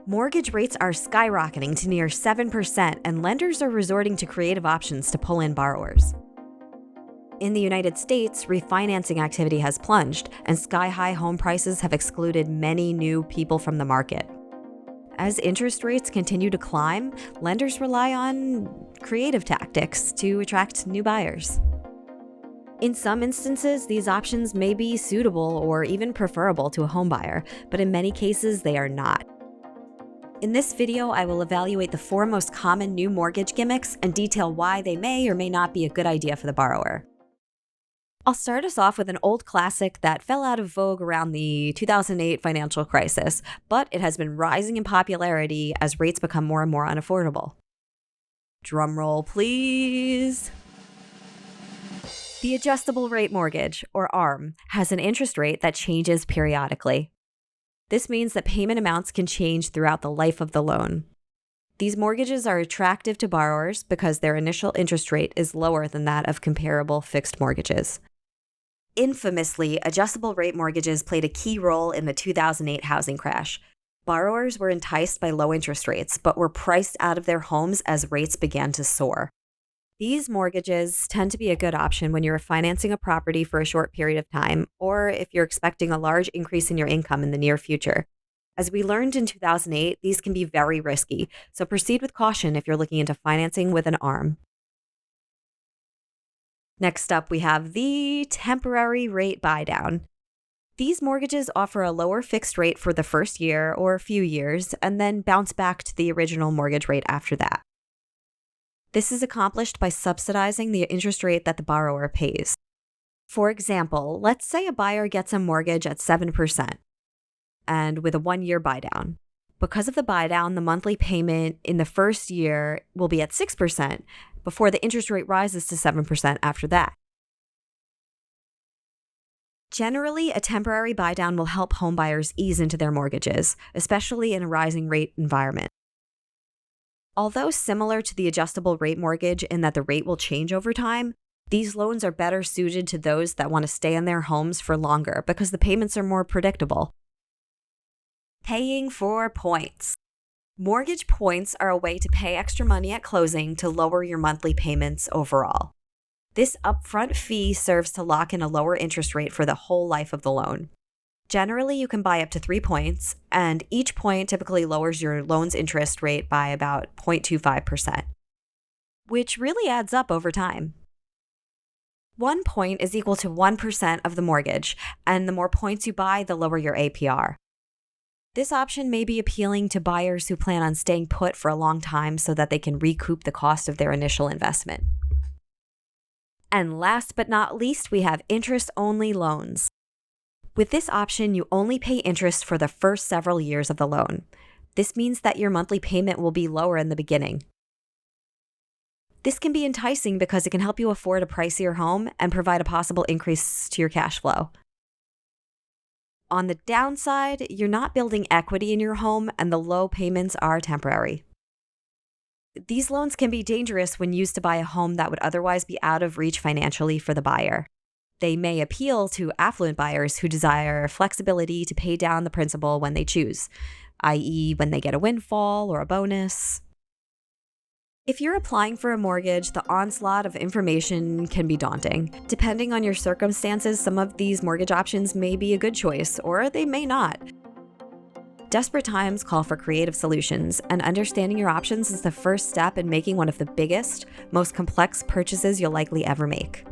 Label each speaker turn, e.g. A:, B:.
A: Mortgage rates are skyrocketing to near 7%, and lenders are resorting to creative options to pull in borrowers. In the United States, refinancing activity has plunged, and sky-high home prices have excluded many new people from the market. As interest rates continue to climb, lenders rely on creative tactics to attract new buyers. In some instances, these options may be suitable or even preferable to a homebuyer, but in many cases, they are not. In this video, I will evaluate the 4 most common new mortgage gimmicks and detail why they may or may not be a good idea for the borrower. I'll start us off with an old classic that fell out of vogue around the 2008 financial crisis, but it has been rising in popularity as rates become more and more unaffordable. Drumroll, please. The adjustable rate mortgage, or ARM, has an interest rate that changes periodically. This means that payment amounts can change throughout the life of the loan. These mortgages are attractive to borrowers because their initial interest rate is lower than that of comparable fixed mortgages. Infamously, adjustable rate mortgages played a key role in the 2008 housing crash. Borrowers were enticed by low interest rates, but were priced out of their homes as rates began to soar. These mortgages tend to be a good option when you're financing a property for a short period of time, or if you're expecting a large increase in your income in the near future. As we learned in 2008, these can be very risky, so proceed with caution if you're looking into financing with an ARM. Next up, we have the temporary rate buydown. These mortgages offer a lower fixed rate for the first year or a few years, and then bounce back to the original mortgage rate after that. This is accomplished by subsidizing the interest rate that the borrower pays. For example, let's say a buyer gets a mortgage at 7% and with a 1-year buydown. Because of the buydown, the monthly payment in the first year will be at 6% before the interest rate rises to 7% after that. Generally, a temporary buydown will help homebuyers ease into their mortgages, especially in a rising rate environment. Although similar to the adjustable rate mortgage in that the rate will change over time, these loans are better suited to those that want to stay in their homes for longer because the payments are more predictable. Paying for points. Mortgage points are a way to pay extra money at closing to lower your monthly payments overall. This upfront fee serves to lock in a lower interest rate for the whole life of the loan. Generally, you can buy up to 3 points, and each point typically lowers your loan's interest rate by about 0.25%, which really adds up over time. 1 point is equal to 1% of the mortgage, and the more points you buy, the lower your APR. This option may be appealing to buyers who plan on staying put for a long time so that they can recoup the cost of their initial investment. And last but not least, we have interest-only loans. With this option, you only pay interest for the first several years of the loan. This means that your monthly payment will be lower in the beginning. This can be enticing because it can help you afford a pricier home and provide a possible increase to your cash flow. On the downside, you're not building equity in your home and the low payments are temporary. These loans can be dangerous when used to buy a home that would otherwise be out of reach financially for the buyer. They may appeal to affluent buyers who desire flexibility to pay down the principal when they choose, i.e., when they get a windfall or a bonus. If you're applying for a mortgage, the onslaught of information can be daunting. Depending on your circumstances, some of these mortgage options may be a good choice, or they may not. Desperate times call for creative solutions, and understanding your options is the first step in making one of the biggest, most complex purchases you'll likely ever make.